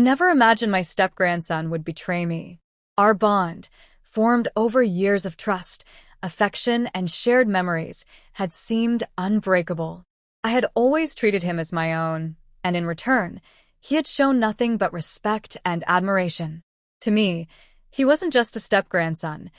never imagined my step-grandson would betray me. Our bond, formed over years of trust, affection, and shared memories, had seemed unbreakable. I had always treated him as my own, and in return, he had shown nothing but respect and admiration. To me, he wasn't just a step-grandson.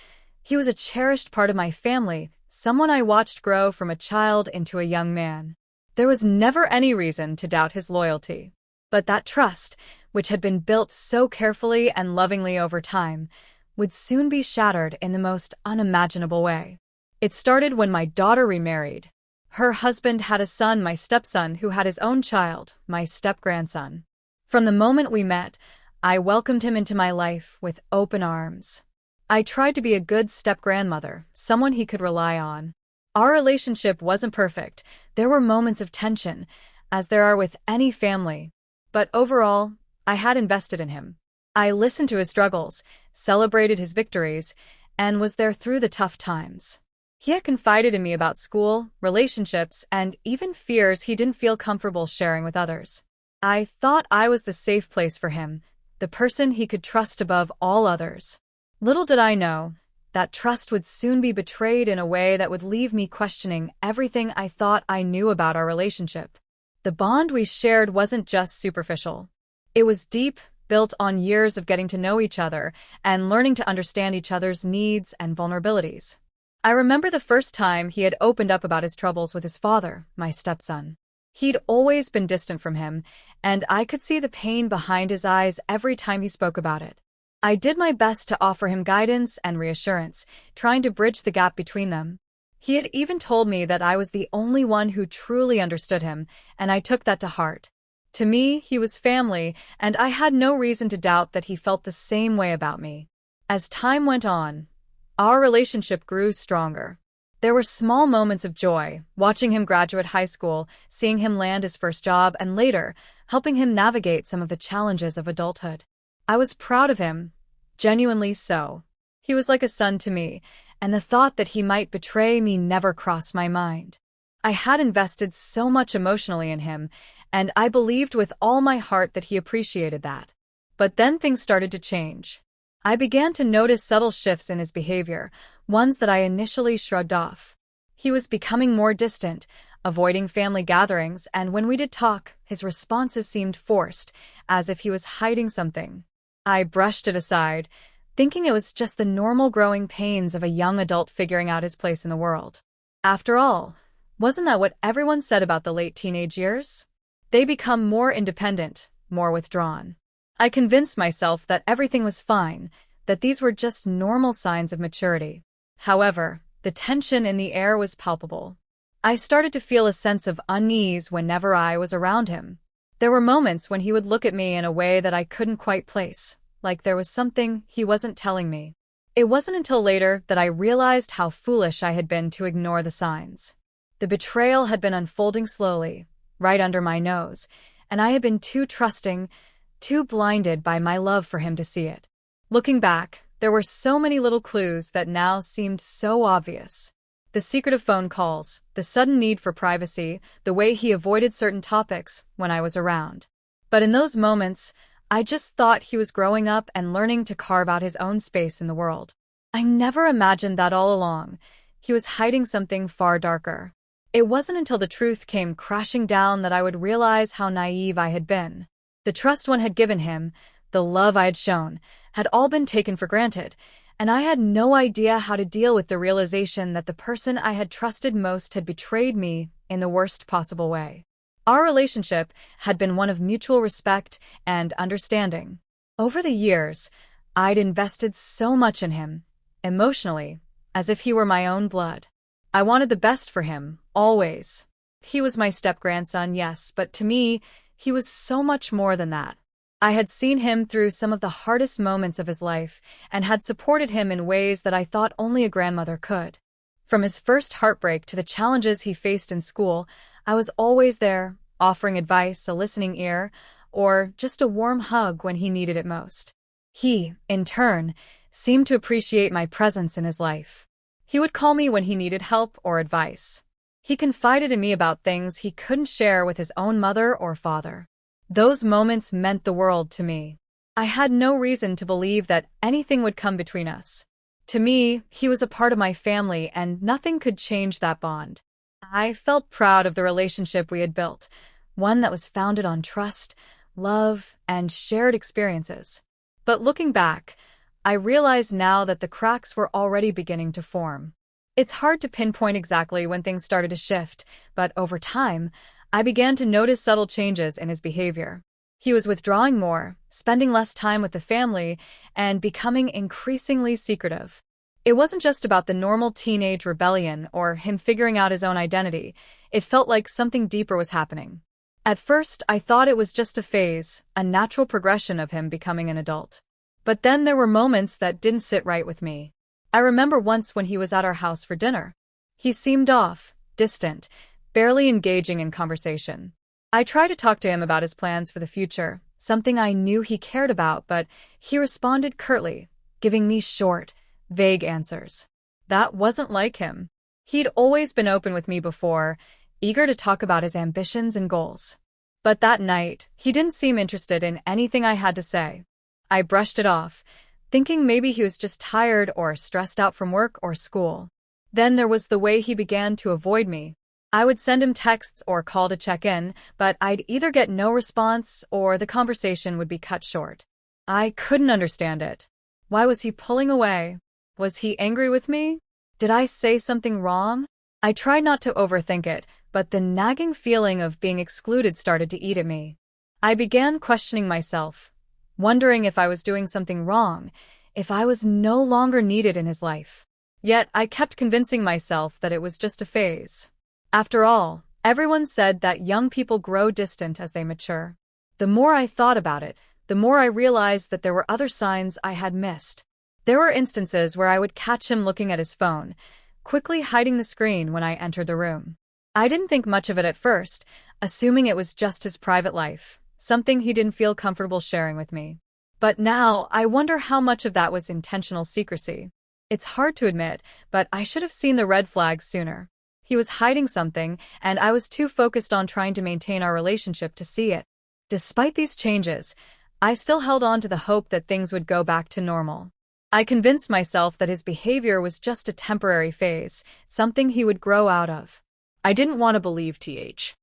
He was a cherished part of my family, someone I watched grow from a child into a young man. There was never any reason to doubt his loyalty. But that trust, which had been built so carefully and lovingly over time, would soon be shattered in the most unimaginable way. It started when my daughter remarried. Her husband had a son, my stepson, who had his own child, my step-grandson. From the moment we met, I welcomed him into my life with open arms. I tried to be a good step-grandmother, someone he could rely on. Our relationship wasn't perfect. There were moments of tension, as there are with any family. But overall, I had invested in him. I listened to his struggles, celebrated his victories, and was there through the tough times. He had confided in me about school, relationships, and even fears he didn't feel comfortable sharing with others. I thought I was the safe place for him, the person he could trust above all others. Little did I know, that trust would soon be betrayed in a way that would leave me questioning everything I thought I knew about our relationship. The bond we shared wasn't just superficial. It was deep, built on years of getting to know each other and learning to understand each other's needs and vulnerabilities. I remember the first time he had opened up about his troubles with his father, my stepson. He'd always been distant from him, and I could see the pain behind his eyes every time he spoke about it. I did my best to offer him guidance and reassurance, trying to bridge the gap between them. He had even told me that I was the only one who truly understood him, and I took that to heart. To me, he was family, and I had no reason to doubt that he felt the same way about me. As time went on, our relationship grew stronger. There were small moments of joy, watching him graduate high school, seeing him land his first job, and later, helping him navigate some of the challenges of adulthood. I was proud of him, genuinely so. He was like a son to me, and the thought that he might betray me never crossed my mind. I had invested so much emotionally in him, and I believed with all my heart that he appreciated that. But then things started to change. I began to notice subtle shifts in his behavior, ones that I initially shrugged off. He was becoming more distant, avoiding family gatherings, and when we did talk, his responses seemed forced, as if he was hiding something. I brushed it aside, thinking it was just the normal growing pains of a young adult figuring out his place in the world. After all, wasn't that what everyone said about the late teenage years? They become more independent, more withdrawn. I convinced myself that everything was fine, that these were just normal signs of maturity. However, the tension in the air was palpable. I started to feel a sense of unease whenever I was around him. There were moments when he would look at me in a way that I couldn't quite place, like there was something he wasn't telling me. It wasn't until later that I realized how foolish I had been to ignore the signs. The betrayal had been unfolding slowly, right under my nose, and I had been too trusting, too blinded by my love for him to see it. Looking back, there were so many little clues that now seemed so obvious. The secretive phone calls, the sudden need for privacy, the way he avoided certain topics when I was around. But in those moments, I just thought he was growing up and learning to carve out his own space in the world. I never imagined that all along. He was hiding something far darker. It wasn't until the truth came crashing down that I would realize how naive I had been. The trust one had given him, the love I had shown, had all been taken for granted, and I had no idea how to deal with the realization that the person I had trusted most had betrayed me in the worst possible way. Our relationship had been one of mutual respect and understanding. Over the years, I'd invested so much in him, emotionally, as if he were my own blood. I wanted the best for him, always. He was my step-grandson, yes, but to me, he was so much more than that. I had seen him through some of the hardest moments of his life and had supported him in ways that I thought only a grandmother could. From his first heartbreak to the challenges he faced in school, I was always there, offering advice, a listening ear, or just a warm hug when he needed it most. He, in turn, seemed to appreciate my presence in his life. He would call me when he needed help or advice. He confided in me about things he couldn't share with his own mother or father. Those moments meant the world to me. I had no reason to believe that anything would come between us. To me, he was a part of my family and nothing could change that bond. I felt proud of the relationship we had built, one that was founded on trust, love, and shared experiences. But looking back, I realize now that the cracks were already beginning to form. It's hard to pinpoint exactly when things started to shift, but over time, I began to notice subtle changes in his behavior. He was withdrawing more, spending less time with the family, and becoming increasingly secretive. It wasn't just about the normal teenage rebellion or him figuring out his own identity. It felt like something deeper was happening. At first, I thought it was just a phase, a natural progression of him becoming an adult. But then there were moments that didn't sit right with me. I remember once when he was at our house for dinner. He seemed off, distant, barely engaging in conversation. I tried to talk to him about his plans for the future, something I knew he cared about, but he responded curtly, giving me short, vague answers. That wasn't like him. He'd always been open with me before, eager to talk about his ambitions and goals. But that night, he didn't seem interested in anything I had to say. I brushed it off, thinking maybe he was just tired or stressed out from work or school. Then there was the way he began to avoid me. I would send him texts or call to check in, but I'd either get no response or the conversation would be cut short. I couldn't understand it. Why was he pulling away? Was he angry with me? Did I say something wrong? I tried not to overthink it, but the nagging feeling of being excluded started to eat at me. I began questioning myself, wondering if I was doing something wrong, if I was no longer needed in his life. Yet I kept convincing myself that it was just a phase. After all, everyone said that young people grow distant as they mature. The more I thought about it, the more I realized that there were other signs I had missed. There were instances where I would catch him looking at his phone, quickly hiding the screen when I entered the room. I didn't think much of it at first, assuming it was just his private life, something he didn't feel comfortable sharing with me. But now, I wonder how much of that was intentional secrecy. It's hard to admit, but I should have seen the red flags sooner. He was hiding something, and I was too focused on trying to maintain our relationship to see it. Despite these changes, I still held on to the hope that things would go back to normal. I convinced myself that his behavior was just a temporary phase, something he would grow out of. I didn't want to believe TH.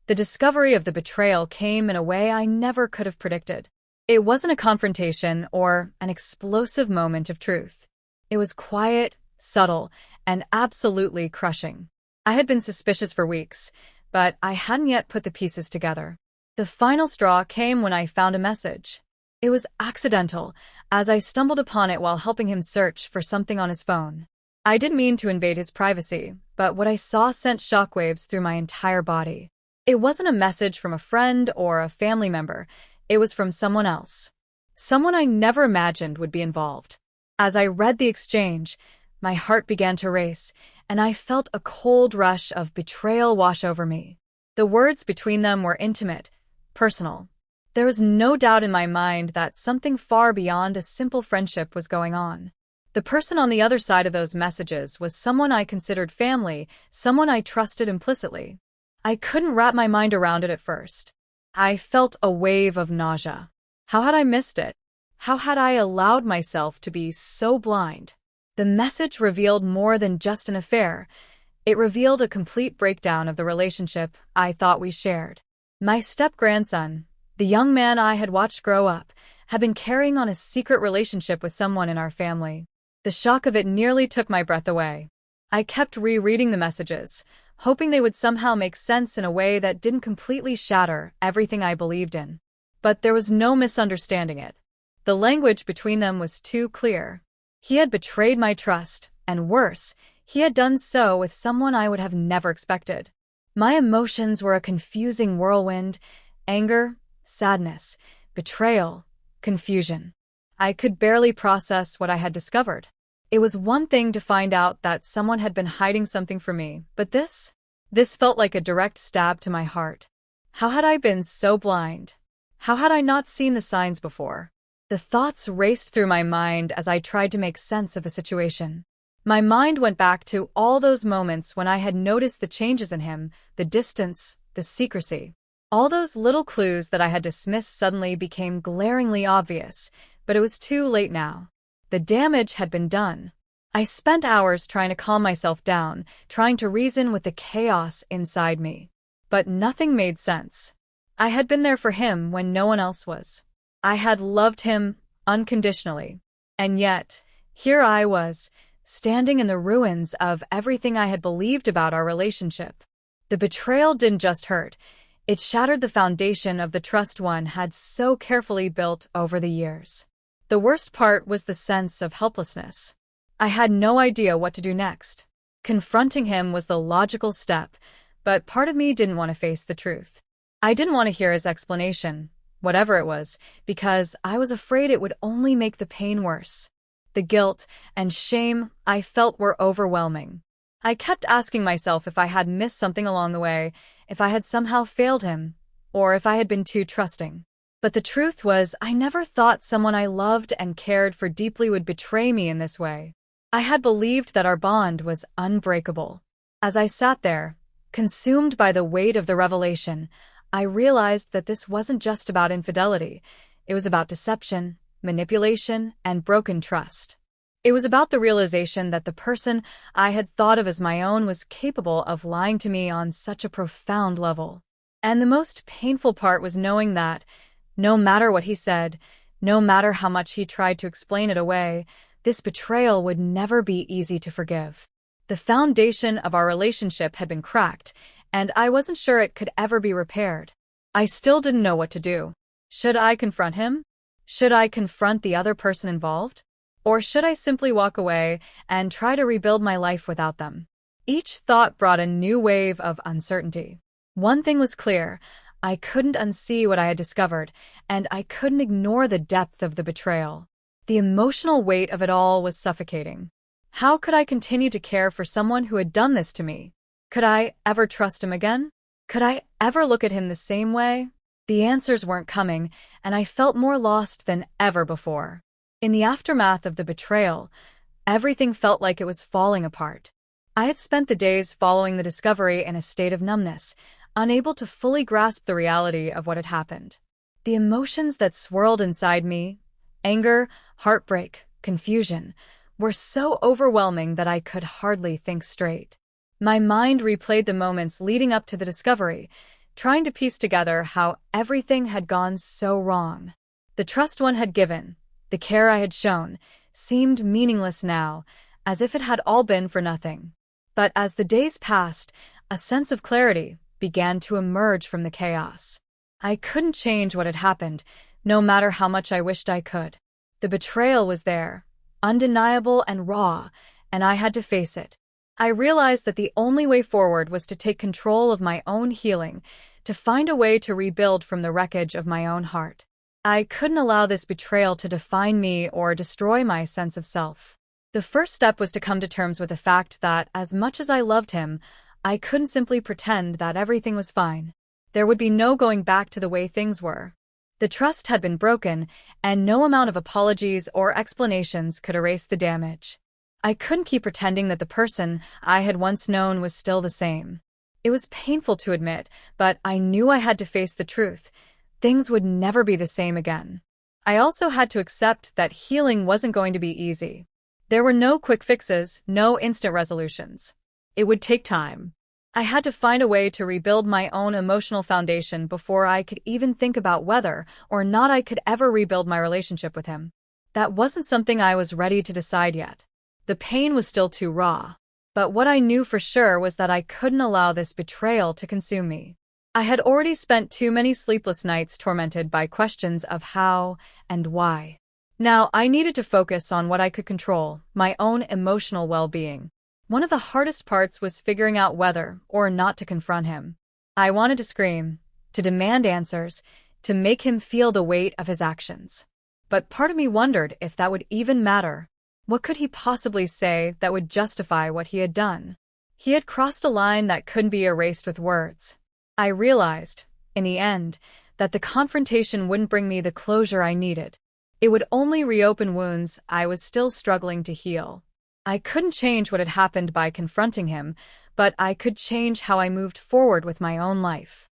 The discovery of the betrayal came in a way I never could have predicted. It wasn't a confrontation or an explosive moment of truth. It was quiet, subtle, and absolutely crushing. I had been suspicious for weeks, but I hadn't yet put the pieces together. The final straw came when I found a message. It was accidental, as I stumbled upon it while helping him search for something on his phone. I didn't mean to invade his privacy, but what I saw sent shockwaves through my entire body. It wasn't a message from a friend or a family member. It was from someone else. Someone I never imagined would be involved. As I read the exchange, my heart began to race, and I felt a cold rush of betrayal wash over me. The words between them were intimate, personal. There was no doubt in my mind that something far beyond a simple friendship was going on. The person on the other side of those messages was someone I considered family, someone I trusted implicitly. I couldn't wrap my mind around it at first. I felt a wave of nausea. How had I missed it? How had I allowed myself to be so blind? The message revealed more than just an affair. It revealed a complete breakdown of the relationship I thought we shared. My step-grandson, the young man I had watched grow up, had been carrying on a secret relationship with someone in our family. The shock of it nearly took my breath away. I kept rereading the messages, hoping they would somehow make sense in a way that didn't completely shatter everything I believed in. But there was no misunderstanding it. The language between them was too clear. He had betrayed my trust, and worse, he had done so with someone I would have never expected. My emotions were a confusing whirlwind: anger, sadness, betrayal, confusion. I could barely process what I had discovered. It was one thing to find out that someone had been hiding something from me, but this felt like a direct stab to my heart. How had I been so blind? How had I not seen the signs before? The thoughts raced through my mind as I tried to make sense of the situation. My mind went back to all those moments when I had noticed the changes in him, the distance, the secrecy. All those little clues that I had dismissed suddenly became glaringly obvious, but it was too late now. The damage had been done. I spent hours trying to calm myself down, trying to reason with the chaos inside me. But nothing made sense. I had been there for him when no one else was. I had loved him unconditionally. And yet, here I was, standing in the ruins of everything I had believed about our relationship. The betrayal didn't just hurt. It shattered the foundation of the trust one had so carefully built over the years. The worst part was the sense of helplessness. I had no idea what to do next. Confronting him was the logical step, but part of me didn't want to face the truth. I didn't want to hear his explanation, whatever it was, because I was afraid it would only make the pain worse. The guilt and shame I felt were overwhelming. I kept asking myself if I had missed something along the way, if I had somehow failed him, or if I had been too trusting. But the truth was, I never thought someone I loved and cared for deeply would betray me in this way. I had believed that our bond was unbreakable. As I sat there, consumed by the weight of the revelation, I realized that this wasn't just about infidelity. It was about deception, manipulation, and broken trust. It was about the realization that the person I had thought of as my own was capable of lying to me on such a profound level. And the most painful part was knowing that, no matter what he said, no matter how much he tried to explain it away, this betrayal would never be easy to forgive. The foundation of our relationship had been cracked, and I wasn't sure it could ever be repaired. I still didn't know what to do. Should I confront him? Should I confront the other person involved? Or should I simply walk away and try to rebuild my life without them? Each thought brought a new wave of uncertainty. One thing was clear. I couldn't unsee what I had discovered, and I couldn't ignore the depth of the betrayal. The emotional weight of it all was suffocating. How could I continue to care for someone who had done this to me? Could I ever trust him again? Could I ever look at him the same way? The answers weren't coming, and I felt more lost than ever before. In the aftermath of the betrayal, everything felt like it was falling apart. I had spent the days following the discovery in a state of numbness, unable to fully grasp the reality of what had happened. The emotions that swirled inside me, anger, heartbreak, confusion, were so overwhelming that I could hardly think straight. My mind replayed the moments leading up to the discovery, trying to piece together how everything had gone so wrong. The trust one had given, the care I had shown, seemed meaningless now, as if it had all been for nothing. But as the days passed, a sense of clarity began to emerge from the chaos. I couldn't change what had happened, no matter how much I wished I could. The betrayal was there, undeniable and raw, and I had to face it. I realized that the only way forward was to take control of my own healing, to find a way to rebuild from the wreckage of my own heart. I couldn't allow this betrayal to define me or destroy my sense of self. The first step was to come to terms with the fact that, as much as I loved him, I couldn't simply pretend that everything was fine. There would be no going back to the way things were. The trust had been broken, and no amount of apologies or explanations could erase the damage. I couldn't keep pretending that the person I had once known was still the same. It was painful to admit, but I knew I had to face the truth. Things would never be the same again. I also had to accept that healing wasn't going to be easy. There were no quick fixes, no instant resolutions. It would take time. I had to find a way to rebuild my own emotional foundation before I could even think about whether or not I could ever rebuild my relationship with him. That wasn't something I was ready to decide yet. The pain was still too raw. But what I knew for sure was that I couldn't allow this betrayal to consume me. I had already spent too many sleepless nights tormented by questions of how and why. Now I needed to focus on what I could control, my own emotional well-being. One of the hardest parts was figuring out whether or not to confront him. I wanted to scream, to demand answers, to make him feel the weight of his actions. But part of me wondered if that would even matter. What could he possibly say that would justify what he had done? He had crossed a line that couldn't be erased with words. I realized, in the end, that the confrontation wouldn't bring me the closure I needed. It would only reopen wounds I was still struggling to heal. I couldn't change what had happened by confronting him, but I could change how I moved forward with my own life.